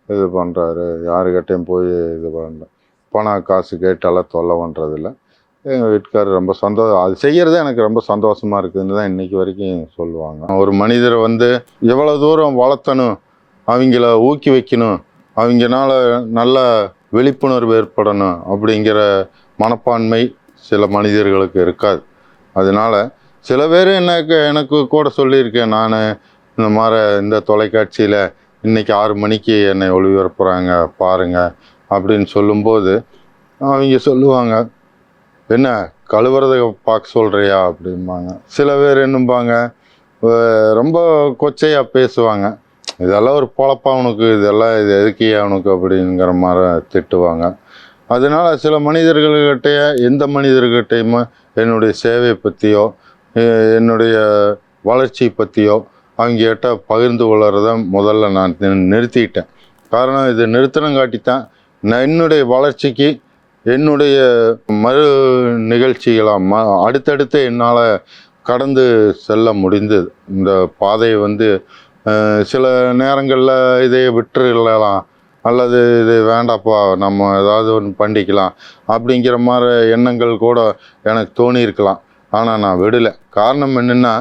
இது பண்ணுறாரு, யாருக்கிட்டையும் போய் இது பண்ண பணம் காசு கேட்டாலாம் தொல்லை பண்ணுறதில்ல, எங்கள் வீட்டுக்காரர் ரொம்ப சந்தோஷம், அது செய்கிறதே எனக்கு ரொம்ப சந்தோஷமாக இருக்குதுன்னு தான் இன்றைக்கி வரைக்கும் சொல்லுவாங்க. ஒரு மனிதரை வந்து எவ்வளோ தூரம் வளர்த்தணும், அவங்கள ஊக்கி வைக்கணும், அவங்கனால நல்ல விழிப்புணர்வு ஏற்படணும் அப்படிங்கிற மனப்பான்மை சில மனிதர்களுக்கு இருக்காது. அதனால் சில பேர் எனக்கு கூட சொல்லியிருக்கேன், நான் இந்த மாதிரி இந்த தொலைக்காட்சியில் இன்றைக்கி 6 மணிக்கு என்னை ஒளிபரப்புகிறாங்க பாருங்கள் அப்படின்னு சொல்லும்போது அவங்க சொல்லுவாங்க, என்ன கழுவுறதை பார்க்க சொல்கிறியா அப்படிம்பாங்க. சில பேர் என்னம்பாங்க, ரொம்ப கொச்சையாக பேசுவாங்க, இதெல்லாம் ஒரு பொழப்பா உனக்கு, இதெல்லாம் இது எதுக்கியா உனக்கு அப்படிங்கிற மாதிரி திட்டுவாங்க. அதனால் சில மனிதர்கள்கிட்ட, எந்த மனிதர்கிட்டையுமே என்னுடைய சேவை பற்றியோ என்னுடைய வளர்ச்சி பற்றியோ அவங்ககிட்ட பகிர்ந்து கொள்கிறத முதல்ல நான் நிறுத்திக்கிட்டேன். காரணம், இது நிறுத்தனங்காட்டித்தான் நான் என்னுடைய வளர்ச்சிக்கு, என்னுடைய மறு நிகழ்ச்சிகளாக அடுத்தடுத்து என்னால் கடந்து செல்ல முடிந்தது. இந்த பாதையை வந்து சில நேரங்களில் இதை விட்டுலாம், அல்லது இது வேண்டாப்பா நம்ம ஏதாவது ஒன்று பண்ணிக்கலாம் அப்படிங்கிற மாதிரி எண்ணங்கள் கூட எனக்கு தோணியிருக்கலாம். ஆனால் நான் விடலை. காரணம் என்னென்னா,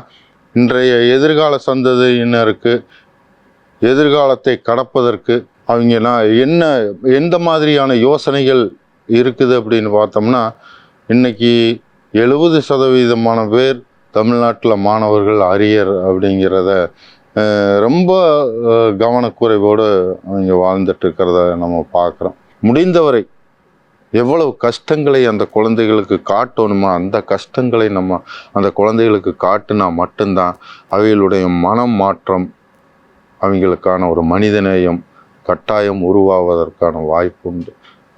இன்றைய எதிர்கால சந்ததியினருக்கு எதிர்காலத்தை கடப்பதற்கு அவங்க நான் எந்த மாதிரியான யோசனைகள் இருக்குது அப்படின்னு பார்த்தோம்னா, இன்றைக்கி 70% பேர் தமிழ்நாட்டில் மாணவர்கள் அரியர் அப்படிங்கிறத ரொம்ப கவனக்குறைவோடு அவங்க வாழ்ந்துட்டு இருக்கிறத நம்ம பார்க்குறோம். முடிந்தவரை எவ்வளவு கஷ்டங்களை அந்த குழந்தைகளுக்கு காட்டணுமோ அந்த கஷ்டங்களை நம்ம அந்த குழந்தைகளுக்கு காட்டினா மட்டும்தான் அவைகளுடைய மனம் மாற்றம், அவங்களுக்கான ஒரு மனிதநேயம் கட்டாயம் உருவாவதற்கான வாய்ப்பு உண்டு.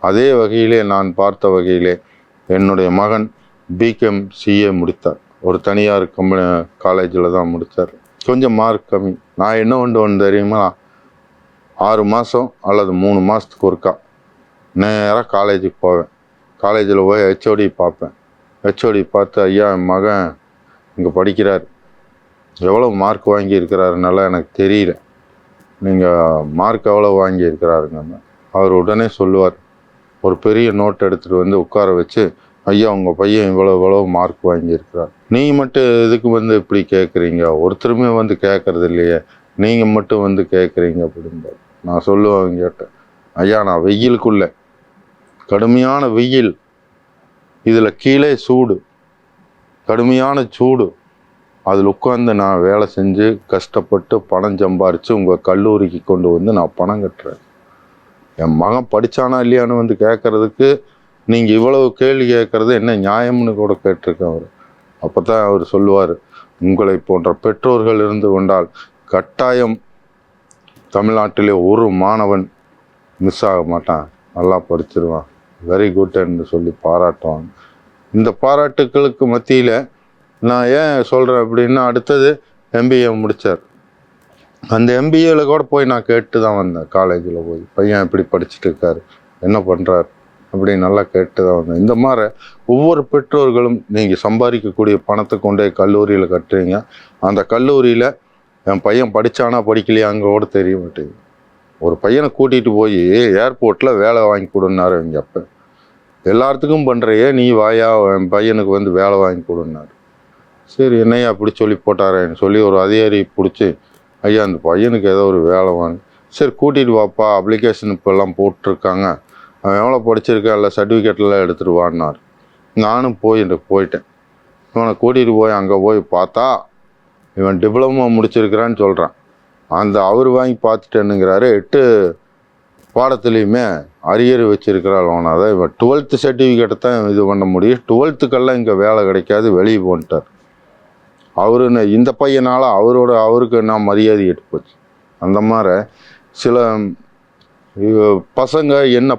அதே வகையிலே நான் பார்த்த வகையிலே என்னுடைய மகன் பிகாம் சிஏ முடித்தார். ஒரு தனியார் காலேஜில் தான் முடித்தார். கொஞ்சம் மார்க் கம்மி. நான் என்ன ஒன்று தெரியுமா, 6 மாதம் அல்லது 3 மாதத்துக்கு ஒருக்கா நேராக காலேஜுக்கு போவேன். காலேஜில் போய் ஹெச்ஓடி பார்ப்பேன். ஹெச்ஓடி பார்த்து, ஐயா என் மகன் இங்கே படிக்கிறார், எவ்வளோ மார்க் வாங்கியிருக்கிறாருனால எனக்கு தெரியல, நீங்கள் மார்க் எவ்வளோ வாங்கியிருக்கிறாருங்க. அவர் உடனே சொல்லுவார், ஒரு பெரிய நோட் எடுத்துகிட்டு வந்து உட்கார வச்சு, ஐயா உங்கள் பையன் இவ்வளோ மார்க் வாங்கியிருக்கிறார், நீங்கள் மட்டும் இதுக்கு வந்து இப்படி கேட்குறீங்க, ஒருத்தருமே வந்து கேட்குறது இல்லையே, நீங்கள் மட்டும் வந்து கேட்குறீங்க அப்படின்பார். நான் சொல்லுவேன் அவங்ககிட்ட, ஐயா நான் வெயிலுக்குள்ளே, கடுமையான வெயில், இதில் கீழே சூடு, கடுமையான சூடு, அதில் உட்காந்து நான் வேலை செஞ்சு கஷ்டப்பட்டு பணம் சம்பாரித்து உங்கள் கல்லூரிக்கு கொண்டு வந்து நான் பணம் கட்டுறேன். என் மகன் படித்தானா இல்லையான்னு வந்து கேட்குறதுக்கு நீங்கள் இவ்வளவு கேள்வி கேட்குறது என்ன நியாயம்னு கூட கேட்டிருக்கேன் அவர். அப்போ தான் அவர் சொல்லுவார், உங்களை போன்ற பெற்றோர்கள் இருந்து கொண்டால் கட்டாயம் தமிழ்நாட்டிலே ஒரு மாணவன் மிஸ் ஆக மாட்டான், நல்லா படிச்சிருவான், வெரி குட் என்று சொல்லி பாராட்டுவாங்க. இந்த பாராட்டுக்களுக்கு மத்தியில் நான் ஏன் சொல்கிறேன் அப்படின்னா, அடுத்தது எம்பிஏ முடித்தார். அந்த எம்பிஏல கூட போய் நான் கேட்டு தான் வந்தேன். காலேஜில் போய் பையன் எப்படி படிச்சுட்டு இருக்காரு, என்ன பண்ணுறாரு அப்படி நல்லா கேட்டு தான் வந்தேன். இந்த மாதிரி ஒவ்வொரு பெற்றோர்களும் நீங்கள் சம்பாதிக்கக்கூடிய பணத்தை கொண்டே கல்லூரியில் கட்டுறீங்க, அந்த கல்லூரியில் என் பையன் படித்தானா படிக்கலையா அங்கே கூட தெரிய மாட்டேங்குது. ஒரு பையனை கூட்டிகிட்டு போய் ஏர்போர்ட்டில் வேலை வாங்கி கொடுன்னாரு இங்கே. அப்போ எல்லாத்துக்கும் பண்ணுறையே, நீ வாயா என் பையனுக்கு வந்து வேலை வாங்கி கொடுன்னாரு. சரி என்னையா அப்படி சொல்லி போட்டாரேன்னு சொல்லி ஒரு அதிகாரி பிடிச்சி, ஐயா அந்த பையனுக்கு ஏதோ ஒரு வேலை வாங்கி, சரி கூட்டிகிட்டு வாப்பா, அப்ளிகேஷன் இப்போல்லாம் போட்டிருக்காங்க, அவன் எவ்வளோ படிச்சிருக்கா இல்லை சர்டிஃபிகேட்லாம் எடுத்துகிட்டு வான்னார். நானும் போயிட்டேன். இவனை கூட்டிகிட்டு போய் அங்கே போய் பார்த்தா இவன் டிப்ளமோ முடிச்சிருக்கிறான்னு சொல்கிறான். அவர் வாங்கி பார்த்துட்டேன்னுங்கிறாரு. 8 பாடத்துலேயுமே அரியர் வச்சிருக்கிறாள். அதை இவன் 12th சர்டிஃபிகேட்டை தான் இது பண்ண முடியும், 12th இங்கே வேலை கிடைக்காது, வெளியே போன்ட்டார். அவருன்னு இந்த பையனால் அவருக்கு நான் மரியாதை எட்டு போச்சு. அந்த மாதிரி சில பசங்க என்ன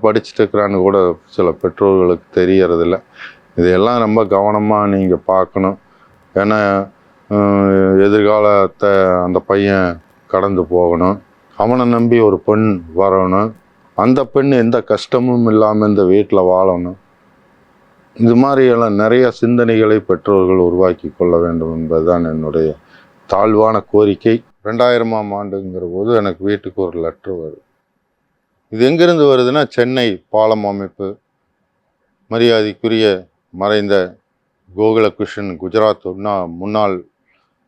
படிச்சுட்டு இருக்கிறான்னு கூட சில பெற்றோர்களுக்கு தெரியறதில்ல. இதையெல்லாம் ரொம்ப கவனமாக நீங்கள் பார்க்கணும். ஏன்னா எதிர்காலத்தை அந்த பையன் கடந்து போகணும். அவனை நம்பி ஒரு பெண் வரணும். அந்த பெண் எந்த கஷ்டமும் இல்லாமல் இந்த வீட்டில் வாழணும். இது மாதிரியெல்லாம் நிறைய சிந்தனைகளை பெற்றோர்கள் உருவாக்கி கொள்ள வேண்டும் என்பதுதான் என்னுடைய தாழ்வான கோரிக்கை. 2000ஆம் ஆண்டுங்கிற போது எனக்கு வீட்டுக்கு ஒரு லெட்ரு வருது. இது எங்கேருந்து வருதுன்னா, சென்னை பாலம் அமைப்பு மரியாதைக்குரிய மறைந்த கோகுலகிருஷ்ணன், குஜராத் முன்னாள்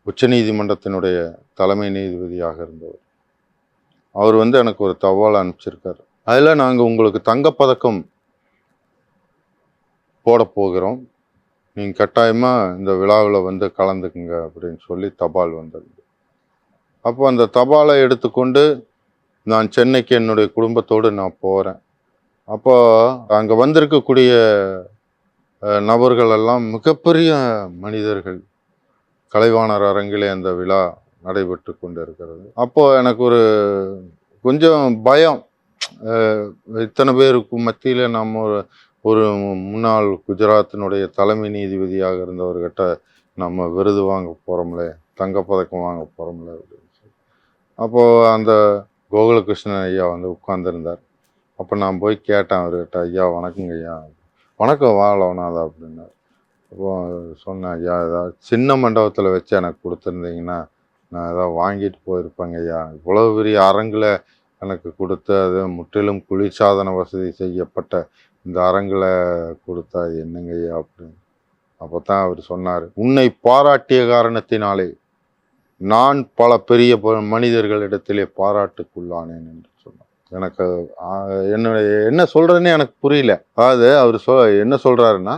உச்சநீதிமன்றத்தினுடைய தலைமை நீதிபதியாக இருந்தவர். அவர் வந்து எனக்கு ஒரு தகவல் அனுப்பிச்சிருக்காரு. அதில் நாங்கள் உங்களுக்கு தங்கப்பதக்கம் போட போகிறோம், நீங்கள் கட்டாயமாக இந்த விழாவில் வந்து கலந்துக்குங்க அப்படின்னு சொல்லி தபால் வந்தது. அப்போ அந்த தபாலை எடுத்துக்கொண்டு நான் சென்னைக்கு என்னுடைய குடும்பத்தோடு நான் போகிறேன். அப்போ அங்கே வந்திருக்கக்கூடிய நபர்கள் எல்லாம் மிகப்பெரிய மனிதர்கள். கலைவாணர் அரங்கிலே அந்த விழா நடைபெற்று கொண்டு இருக்கிறது. அப்போது எனக்கு ஒரு கொஞ்சம் பயம். இத்தனை பேருக்கு மத்தியில் நம்ம ஒரு முன்னாள் குஜராத்தினுடைய தலைமை நீதிபதியாக இருந்தவர்கிட்ட நம்ம விருது வாங்க போகிறோம்லே, தங்கப்பதக்கம் வாங்க போகிறோம்லே அப்படின்னு சொல்லி. அப்போது அந்த கோகுலகிருஷ்ணன் ஐயா வந்து உட்கார்ந்துருந்தார். அப்போ நான் போய் கேட்டேன் அவர்கிட்ட, ஐயா வணக்கங்க ஐயா. வணக்கம் வாழவனாதா அப்படின்னார். அப்போ சொன்னேன், ஐயா ஏதாவது சின்ன மண்டபத்தில் வச்சு எனக்கு கொடுத்துருந்தீங்கன்னா நான் ஏதாவது வாங்கிட்டு போயிருப்பேங்க ஐயா. இவ்வளோ பெரிய அரங்கில் எனக்கு கொடுத்து, அது முற்றிலும் குளிர்சாதன வசதி செய்யப்பட்ட இந்த அரங்கில் கொடுத்தா என்னங்க ஐயா அப்படின்னு. அப்போ தான் அவர் சொன்னார், உன்னை பாராட்டிய காரணத்தினாலே நான் பல பெரிய மனிதர்களிடத்திலே பாராட்டுக்குள்ளானேன் என்று சொன்னார். எனக்கு என்ன சொல்கிறதுன்னு எனக்கு புரியல. அதாவது அவர் என்ன சொல்கிறாருன்னா,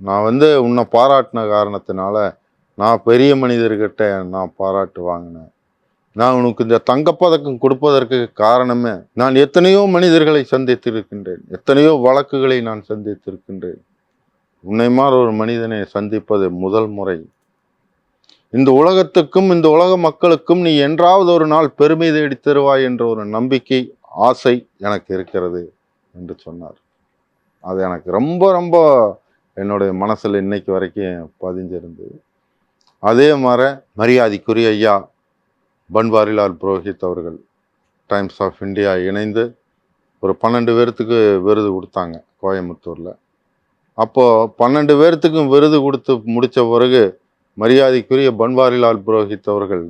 நான் வந்து உன்னை பாராட்டின காரணத்தினால நான் பெரிய மனிதர்கிட்ட நான் பாராட்டு வாங்கினேன். நான் உனக்கு இந்த தங்கப்பதக்கம் கொடுப்பதற்கு காரணமே, நான் எத்தனையோ மனிதர்களை சந்தித்திருக்கின்றேன், எத்தனையோ வழக்குகளை நான் சந்தித்திருக்கின்றேன். உன்னை மாதிரி ஒரு மனிதனை சந்திப்பது முதல் முறை. இந்த உலகத்துக்கும் இந்த உலக மக்களுக்கும் நீ என்றாவது ஒரு நாள் பெருமை தேடி தருவாய் என்ற ஒரு நம்பிக்கை, ஆசை எனக்கு இருக்கிறது என்று சொன்னார். அது எனக்கு ரொம்ப ரொம்ப என்னுடைய மனசில் இன்னைக்கு வரைக்கும் பதிஞ்சிருந்தது. அதே மாதிரி மரியாதைக்குரிய ஐயா பன்வாரிலால் புரோஹித் அவர்கள் டைம்ஸ் ஆஃப் இந்தியா இணைந்து ஒரு 12 பேர்த்துக்கு விருது கொடுத்தாங்க கோயம்புத்தூரில். அப்போது 12 பேர்த்துக்கும் விருது கொடுத்து முடித்த பிறகு மரியாதைக்குரிய பன்வாரிலால் புரோஹித் அவர்கள்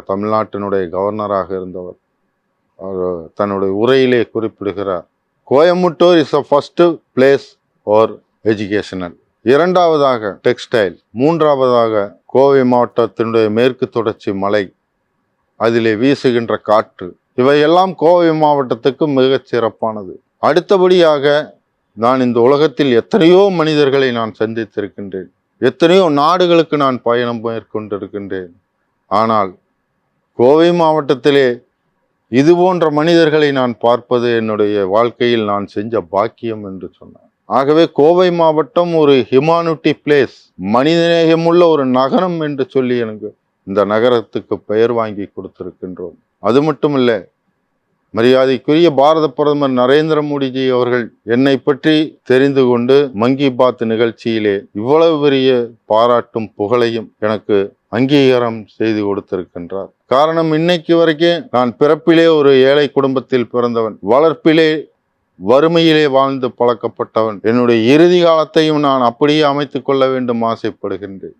தமிழ்நாட்டினுடைய கவர்னராக இருந்தவர், அவர் தன்னுடைய உரையிலே குறிப்பிடுகிறார், Coimbatore is a first place for educational, இரண்டாவதாக டெக்ஸ்டைல், மூன்றாவதாக கோவை மாவட்டத்தினுடைய மேற்கு தொடர்ச்சி மலை, அதிலே வீசுகின்ற காற்று, இவையெல்லாம் கோவை மாவட்டத்துக்கு மிகச் சிறப்பானது. அடுத்தபடியாக நான் இந்த உலகத்தில் எத்தனையோ மனிதர்களை நான் சந்தித்திருக்கின்றேன், எத்தனையோ நாடுகளுக்கு நான் பயணம் மேற்கொண்டிருக்கின்றேன். ஆனால் கோவை மாவட்டத்திலே இது போன்ற மனிதர்களை நான் பார்ப்பது என்னுடைய வாழ்க்கையில் நான் செஞ்ச பாக்கியம் என்று சொன்னார். ஆகவே கோவை மாவட்டம் ஒரு ஹியூமானிட்டி பிளேஸ், மனிதநேயமுள்ள ஒரு நகரம் என்று சொல்லி எனக்கு இந்த நகரத்துக்கு பெயர் வாங்கி கொடுத்திருக்கின்றோம். அது மட்டும் இல்லை, மரியாதைக்குரிய பாரத பிரதமர் நரேந்திர மோடிஜி அவர்கள் என்னை பற்றி தெரிந்து கொண்டு மன் கி பாத் நிகழ்ச்சியிலே இவ்வளவு பெரிய பாராட்டும் புகழையும் எனக்கு அங்கீகாரம் செய்து கொடுத்திருக்கின்றார். காரணம், இன்னைக்கு வரைக்கும் நான் பிறப்பிலே ஒரு ஏழை குடும்பத்தில் பிறந்தவன், வளர்ப்பிலே வறுமையிலே வாழ்ந்து பழக்கப்பட்டவன். என்னுடைய இறுதி காலத்தையும் நான் அப்படியே அமைத்துக் கொள்ள வேண்டும் ஆசைப்படுகின்றேன்.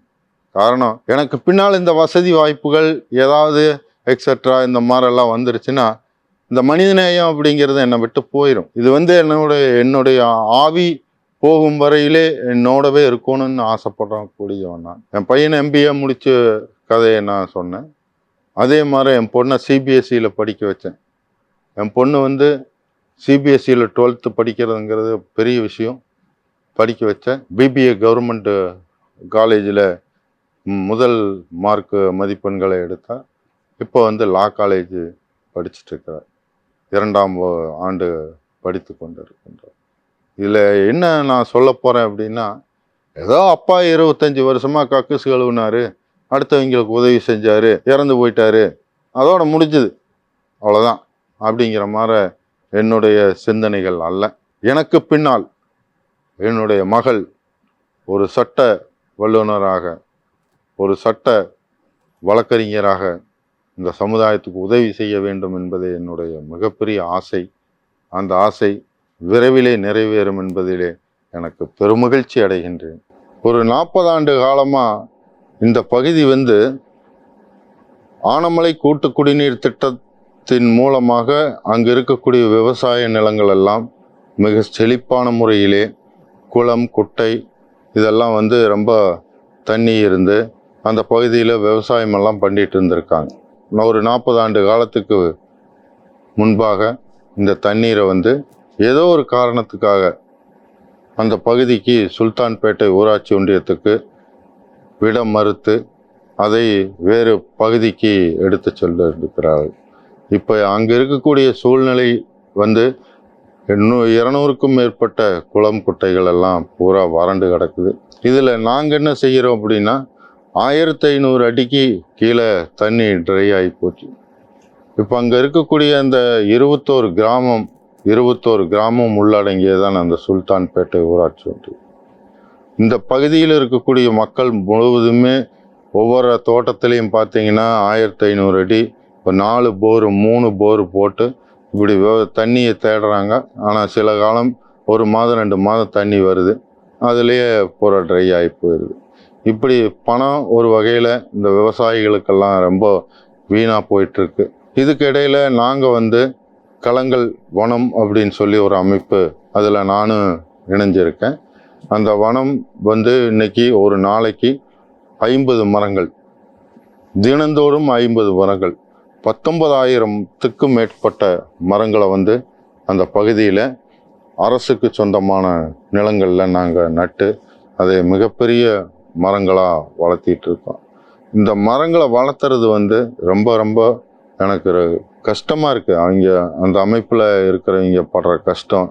காரணம், எனக்கு பின்னால் இந்த வசதி வாய்ப்புகள் ஏதாவது எக்ஸட்ரா இந்த மாதிரிலாம் வந்துருச்சுன்னா இந்த மனிதநேயம் அப்படிங்கிறது என்னை விட்டு போயிடும். இது வந்து என்னுடைய ஆவி போகும் வரையிலே என்னோடவே இருக்கணும்னு ஆசைப்படக்கூடியவன் நான். என் பையனை MBA முடிச்ச கதையை நான் சொன்னேன். அதே மாதிரி என் பொண்ணை CBSEயில் படிக்க வச்சேன். என் பொண்ணு வந்து CBSEயில் 12th படிக்கிறதுங்கிறது பெரிய விஷயம். படிக்க வச்சேன். BBA கவர்மெண்ட் காலேஜில் முதல் மார்க் மதிப்பெண்களை எடுத்தா. இப்போ வந்து லா காலேஜ் படிச்சுட்டு இருக்கிறார். 2ஆம் ஆண்டு படித்து கொண்டு இருக்கின்றார். இதில் என்ன நான் சொல்ல போகிறேன் அப்படின்னா, ஏதோ அப்பா 25 வருஷமாக கக்கூஸ் கழுவுனாரு, அடுத்தவங்களுக்கு உதவி செஞ்சார், இறந்து போயிட்டாரு, அதோட முடிஞ்சுது, அவ்வளோதான் அப்படிங்கிற மாதிரி என்னுடைய சிந்தனைகள் அல்ல. எனக்கு பின்னால் என்னுடைய மகள் ஒரு சட்ட வல்லுநராக, ஒரு சட்ட வழக்கறிஞராக இந்த சமுதாயத்துக்கு உதவி செய்ய வேண்டும் என்பதே என்னுடைய மிகப்பெரிய ஆசை. அந்த ஆசை விரைவிலே நிறைவேறும் என்பதிலே எனக்கு பெருமகிழ்ச்சி அடைகின்றேன். ஒரு 40 ஆண்டு காலமாக இந்த பகுதி வந்து ஆனமலை கூட்டு குடிநீர் திட்டத்தின் மூலமாக அங்கு இருக்கக்கூடிய விவசாய நிலங்கள் எல்லாம் மிக செழிப்பான முறையிலே குளம், குட்டை இதெல்லாம் வந்து ரொம்ப தண்ணி இருந்து அந்த பகுதியில் விவசாயம் எல்லாம் பண்ணிட்டு இருந்திருக்காங்க. ஒரு 40 ஆண்டு காலத்துக்கு முன்பாக இந்த தண்ணீரை வந்து ஏதோ ஒரு காரணத்துக்காக அந்த பகுதிக்கு சுல்தான்பேட்டை ஊராட்சி ஒன்றியத்துக்கு விட மறுத்து அதை வேறு பகுதிக்கு எடுத்து செல்ல இருக்கிறார்கள். இப்போ அங்கே இருக்கக்கூடிய சூழ்நிலை வந்து 200க்கும் மேற்பட்ட குளம், குட்டைகள் எல்லாம் பூரா வறண்டு கிடக்குது. இதில் நாங்கள் என்ன செய்கிறோம் அப்படின்னா, 1500 அடிக்கு கீழே தண்ணி ட்ரை ஆகி போச்சு. இப்போ அங்கே இருக்கக்கூடிய அந்த 21 கிராமம் உள்ளடங்கியதான் அந்த சுல்தான்பேட்டை ஊராட்சி ஒன்றியம். இந்த பகுதியில் இருக்கக்கூடிய மக்கள் முழுவதுமே ஒவ்வொரு தோட்டத்திலையும் பார்த்தீங்கன்னா 1500 அடி, இப்போ 4 போரு 3 போரு போட்டு இப்படி தண்ணியை தேடுறாங்க. ஆனால் சில காலம் 1 மாதம் 2 மாதம் தண்ணி வருது, அதுலேயே பூரா ட்ரை ஆகி போயிடுது. இப்படி பணம் ஒரு வகையில் இந்த விவசாயிகளுக்கெல்லாம் ரொம்ப வீணாக போயிட்டுருக்கு. இதுக்கு இடையில் நாங்கள் வந்து களங்கள் வனம் அப்படின்னு சொல்லி ஒரு அமைப்பு, அதில் நானும் இணைஞ்சிருக்கேன். அந்த வனம் வந்து இன்னைக்கு ஒரு நாளைக்கு 50 மரங்கள், தினந்தோறும் 50 மரங்கள், 19,000த்துக்கும் மேற்பட்ட மரங்களை வந்து அந்த பகுதியில் அரசுக்கு சொந்தமான நிலங்களில் நாங்கள் நட்டு அதை மிகப்பெரிய மரங்களாக வளர்த்திட்டு இருக்கோம். இந்த மரங்களை வளர்த்துறது வந்து ரொம்ப ரொம்ப எனக்கு கஷ்டமாக இருக்குது. அவங்க அந்த அமைப்பில் இருக்கிறவங்க படுற கஷ்டம்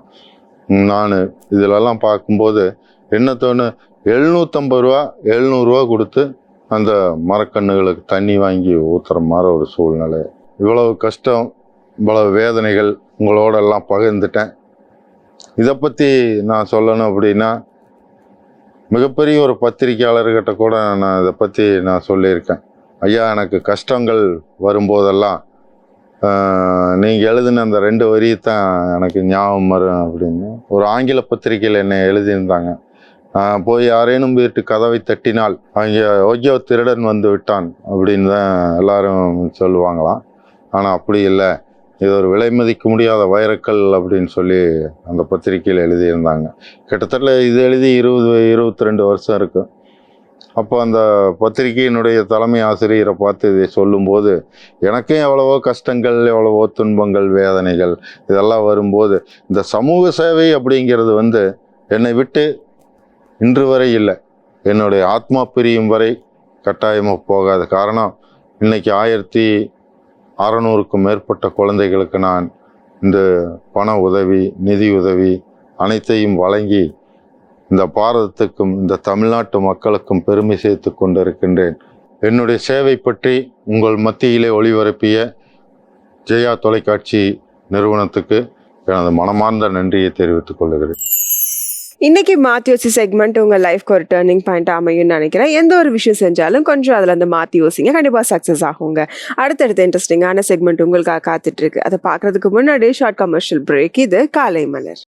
நான் இதிலெல்லாம் பார்க்கும்போது என்ன தோணும், 750 ரூபா 700 ரூபா கொடுத்து அந்த மரக்கன்றுகளுக்கு தண்ணி வாங்கி ஊற்றுற மாதிரி ஒரு சூழ்நிலை. இவ்வளவு கஷ்டம், இவ்வளவு வேதனைகள் உங்களோடெல்லாம் பகிர்ந்துட்டேன். இதை பற்றி நான் சொல்லணும் அப்படின்னா, மிகப்பெரிய ஒரு பத்திரிகையாளர்கிட்ட கூட நான் இதை பற்றி நான் சொல்லியிருக்கேன். ஐயா, எனக்கு கஷ்டங்கள் வரும்போதெல்லாம் நீங்கள் எழுதின அந்த 2 வரி தான் எனக்கு ஞாபகம் வரும் அப்படின்னு ஒரு ஆங்கில பத்திரிகையில் என்னை எழுதியிருந்தாங்க. போய் யாரேனும் வீட்டு கதவை தட்டினால் அவங்க ஓய்யோ திருடன் வந்து விட்டான் அப்படின்னு தான் எல்லாரும் சொல்லுவாங்களாம். ஆனால் அப்படி இல்லை, இது ஒரு விலை மதிக்க முடியாத வைரக்கல் அப்படின்னு சொல்லி அந்த பத்திரிகையில் எழுதியிருந்தாங்க. கிட்டத்தட்ட இது எழுதி 22 வருஷம் இருக்கும். அப்போ அந்த பத்திரிகையினுடைய தலைமை ஆசிரியரை பார்த்து இதை சொல்லும்போது எனக்கும் எவ்வளவோ கஷ்டங்கள், எவ்வளவோ துன்பங்கள், வேதனைகள் இதெல்லாம் வரும்போது இந்த சமூக சேவை அப்படிங்கிறது வந்து என்னை விட்டு இன்று வரை இல்லை, என்னுடைய ஆத்மா பிரியும் வரை கட்டாயமாக போகாது. காரணம், இன்னைக்கு 1600க்கும் மேற்பட்ட குழந்தைகளுக்கு நான் இந்த பண உதவி, நிதி உதவி அனைத்தையும் வழங்கி இந்த பாரதத்துக்கும் இந்த தமிழ்நாட்டு மக்களுக்கும் பெருமை சேர்த்து கொண்டிருக்கின்றேன். என்னுடைய சேவை பற்றி உங்கள் மத்தியிலே ஒளிபரப்பிய ஜெயா தொலைக்காட்சி நிறுவனத்துக்கு எனது மனமார்ந்த நன்றியை தெரிவித்துக் கொள்கிறேன். இன்னைக்கு மாற்றி யோசி செக்மெண்ட் உங்கள் லைஃப்க்கு ஒரு டேர்னிங் பாயிண்ட் அமையும்னு நினைக்கிறேன். எந்த ஒரு விஷயம் செஞ்சாலும் கொஞ்சம் அதில் அந்த மாற்றி யோசிங்க, கண்டிப்பாக சக்ஸஸ் ஆகுங்க. அடுத்தடுத்த இன்ட்ரெஸ்டிங்கான செக்மெண்ட் உங்களுக்காக காத்துட்டு இருக்கு. அதை பார்க்கறதுக்கு முன்னாடி ஷார்ட் கமர்ஷியல் பிரேக். இது காலை மலர்.